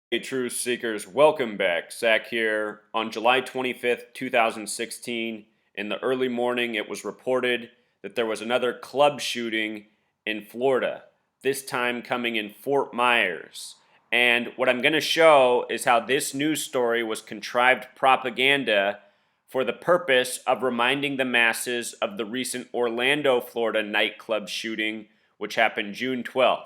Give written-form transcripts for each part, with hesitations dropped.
Hey, truth seekers, welcome back. Zach here. On July 25th, 2016, in the early morning, it was reported that there was another club shooting in Florida, this time coming in Fort Myers. And what I'm going to show is how this news story was contrived propaganda for the purpose of reminding the masses of the recent Orlando, Florida nightclub shooting, which happened June 12th.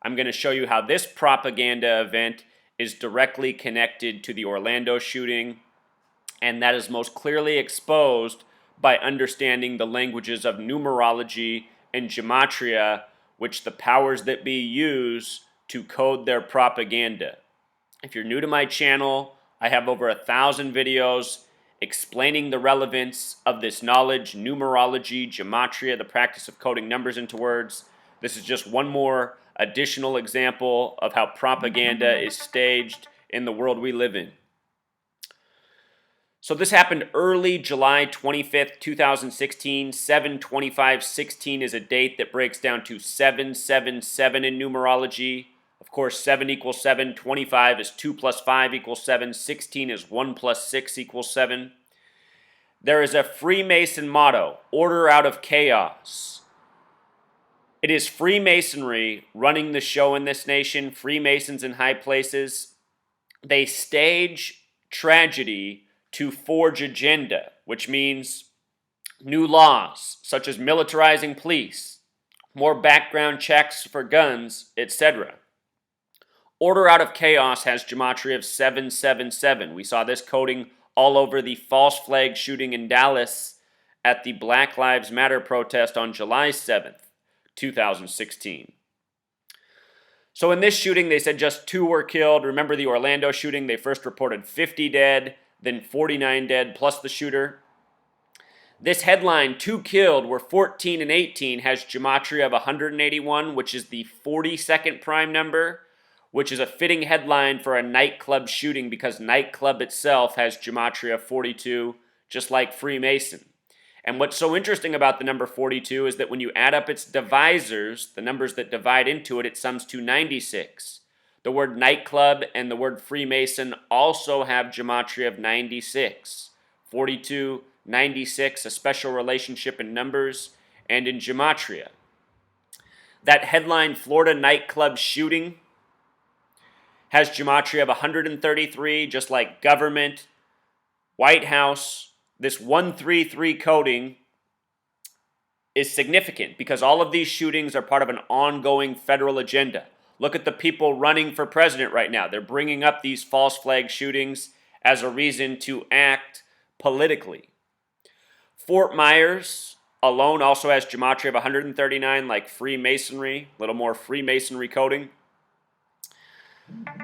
I'm going to show you how this propaganda event is directly connected to the Orlando shooting, and that is most clearly exposed by understanding the languages of numerology and gematria, which the powers that be use to code their propaganda. If you're new to my channel, I have over 1,000 videos explaining the relevance of this knowledge, numerology, gematria, the practice of coding numbers into words. This is just one more additional example of how propaganda is staged in the world we live in. So this happened early July 25th, 2016. 7/25/16 is a date that breaks down to 777 in numerology. Of course, 7 equals 7, 25 is 2 plus 5 equals 7, 16 is 1 plus 6 equals 7. There is a Freemason motto, order out of chaos. It is Freemasonry running the show in this nation, Freemasons in high places. They stage tragedy to forge agenda, which means new laws, such as militarizing police, more background checks for guns, etc. Order out of chaos has gematria of 777. We saw this coding all over the false flag shooting in Dallas at the Black Lives Matter protest on July 7th. 2016. So in this shooting, they said just 2 were killed. Remember the Orlando shooting? They first reported 50 dead, then 49 dead, plus the shooter. This headline, 2 killed, were 14 and 18, has gematria of 181, which is the 42nd prime number, which is a fitting headline for a nightclub shooting because nightclub itself has gematria of 42, just like Freemason. And what's so interesting about the number 42 is that when you add up its divisors, the numbers that divide into it, it sums to 96. The word nightclub and the word Freemason also have gematria of 96. 42, 96, a special relationship in numbers and in gematria. That headline, Florida nightclub shooting, has gematria of 133, just like government, White House. This 133 coding is significant because all of these shootings are part of an ongoing federal agenda. Look at the people running for president right now. They're bringing up these false flag shootings as a reason to act politically. Fort Myers alone also has gematria of 139, like Freemasonry, a little more Freemasonry coding.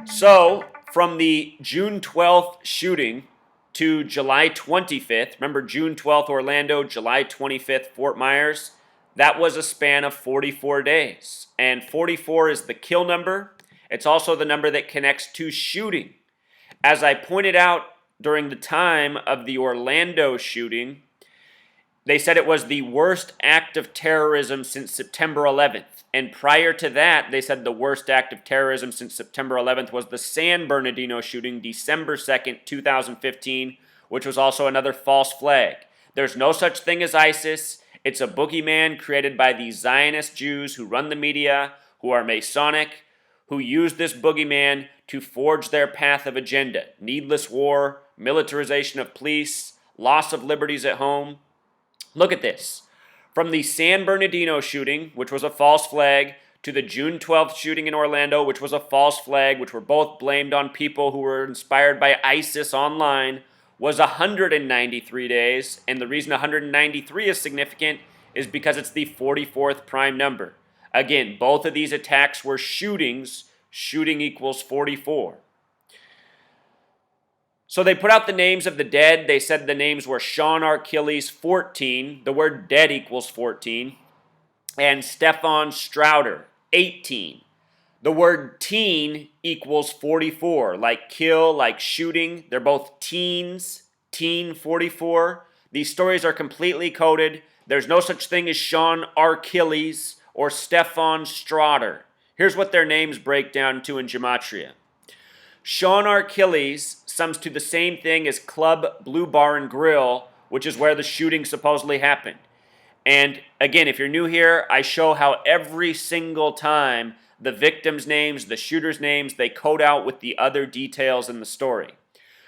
So, from the June 12th shooting to July 25th, remember June 12th Orlando, July 25th Fort Myers, that was a span of 44 days. And 44 is the kill number. It's also the number that connects to shooting. As I pointed out during the time of the Orlando shooting, they said it was the worst act of terrorism since September 11th. And prior to that, they said the worst act of terrorism since September 11th was the San Bernardino shooting, December 2nd, 2015, which was also another false flag. There's no such thing as ISIS. It's a boogeyman created by the Zionist Jews who run the media, who are Masonic, who use this boogeyman to forge their path of agenda. Needless war, militarization of police, loss of liberties at home. Look at this. From the San Bernardino shooting, which was a false flag, to the June 12th shooting in Orlando, which was a false flag, which were both blamed on people who were inspired by ISIS online, was 193 days. And the reason 193 is significant is because it's the 44th prime number. Again, both of these attacks were shootings. Shooting equals 44. So they put out the names of the dead. They said the names were Sean Achilles, 14. The word dead equals 14. And Stefan Strouder, 18. The word teen equals 44. Like kill, like shooting. They're both teens. Teen 44. These stories are completely coded. There's no such thing as Sean Achilles or Stefan Strouder. Here's what their names break down to in gematria. Sean Achilles sums to the same thing as Club Blue Bar and Grill, which is where the shooting supposedly happened. And again, if you're new here, I show how every single time the victims' names, the shooters' names, they code out with the other details in the story.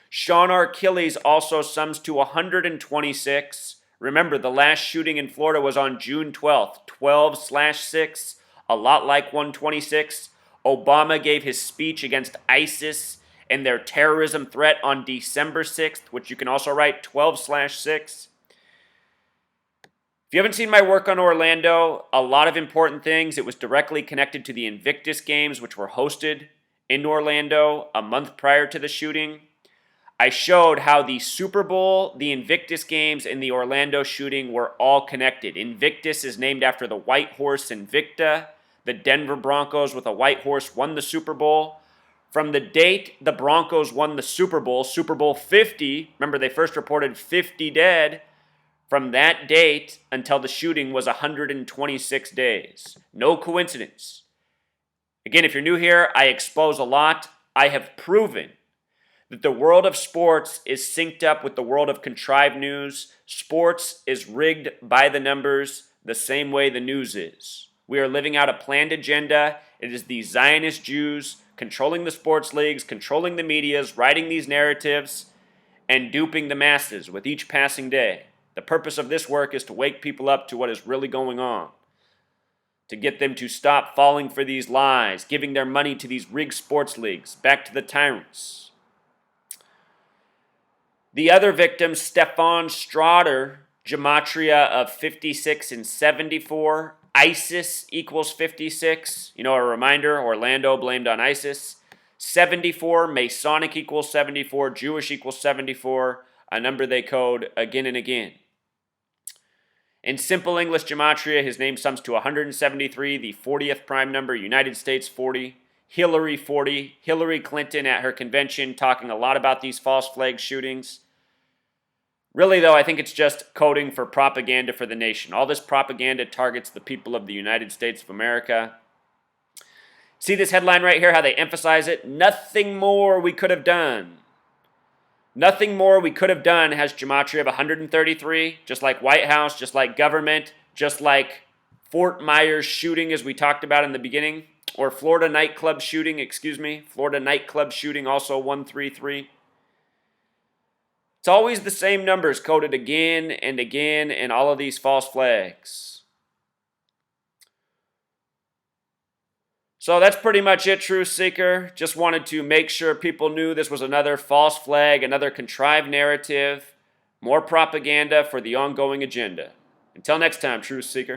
Sean Achilles also sums to 126. Remember, the last shooting in Florida was on June 12th, 12/6, a lot like 126. Obama gave his speech against ISIS and their terrorism threat on December 6th, which you can also write 12/6. If you haven't seen my work on Orlando, a lot of important things. It was directly connected to the Invictus Games, which were hosted in Orlando a month prior to the shooting. I showed how the Super Bowl, the Invictus Games, and the Orlando shooting were all connected. Invictus is named after the white horse Invicta. The Denver Broncos with a white horse won the Super Bowl. From the date the Broncos won the Super Bowl 50, remember they first reported 50 dead, from that date until the shooting was 126 days. No coincidence. Again, if you're new here, I expose a lot. I have proven that the world of sports is synced up with the world of contrived news. Sports is rigged by the numbers the same way the news is. We are living out a planned agenda. It is the Zionist Jews controlling the sports leagues, controlling the medias, writing these narratives, and duping the masses with each passing day. The purpose of this work is to wake people up to what is really going on, to get them to stop falling for these lies, giving their money to these rigged sports leagues, back to the tyrants. The other victim, Stefan Strotter, gematria of 56 and 74. ISIS equals 56. You know, a reminder, Orlando blamed on ISIS. 74, Masonic equals 74, Jewish equals 74, a number they code again and again. In simple English gematria, his name sums to 173, the 40th prime number, United States 40, Hillary 40, Hillary Clinton at her convention talking a lot about these false flag shootings. Really, though, I think it's just coding for propaganda for the nation. All this propaganda targets the people of the United States of America. See this headline right here, how they emphasize it? Nothing more we could have done. Nothing more we could have done has gematria of 133, just like White House, just like government, just like Fort Myers shooting as we talked about in the beginning, or Florida Nightclub shooting, Florida Nightclub shooting, also 133. It's always the same numbers coded again and again in all of these false flags. So that's pretty much it, Truth Seeker. Just wanted to make sure people knew this was another false flag, another contrived narrative, more propaganda for the ongoing agenda. Until next time, Truth Seeker.